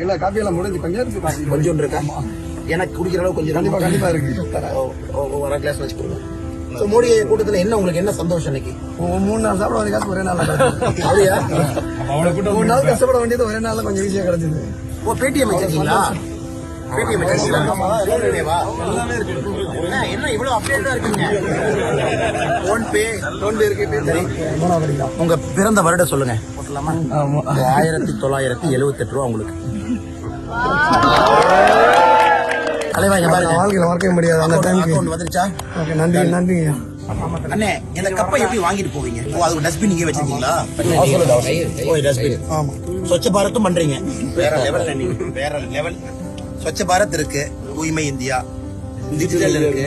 இல்ல காப்பி எல்லாம் முடிஞ்சு கொஞ்சம் இருக்கா? எனக்கு குடிக்கிற அளவு கொஞ்சம் கண்டிப்பா இருக்கு. ஒரு கிளாஸ் வச்சு கொடுங்க. மோடி கூட்டத்துல என்ன உங்களுக்கு என்ன சந்தோஷம் இன்னைக்கு? 3 நாள் சாப்பிட வேண்டிய காசு ஒரே நாள் அப்படியா? 3 நாள் கஷ்டப்பட வேண்டியது ஒரே நாள்ல கொஞ்சம் ஈஸியா கிடைச்சது. பேடிஎம் வச்சிருக்கீங்களா? பேடிஎம் வச்சிருக்கீங்களா? என்ன இவ்வளவு அப்டேட்டா இருக்கீங்க? போன்பே இருக்கு. உங்க பிறந்த வருடம் சொல்லுங்க. 1978 ரூபா உங்களுக்கு. வாழ்க்கையில மறக்கவே முடியாது அந்த டைம் வந்துருச்சா? நன்றி நன்றி அண்ணே. இந்த கப்பை எப்படி வாங்கிட்டு போவீங்க? அது டஸ்ட்பின் இங்கே வச்சிருக்கீங்களா? டஸ்ட்பின். ஸ்வச்ச பாரத்தும் பண்றீங்க. வேற லெவல் நீங்க, வேற லெவல். ஸ்வச்ச பாரத் இருக்கு, தூய்மை இந்தியா, டிஜிட்டல் இருக்கு.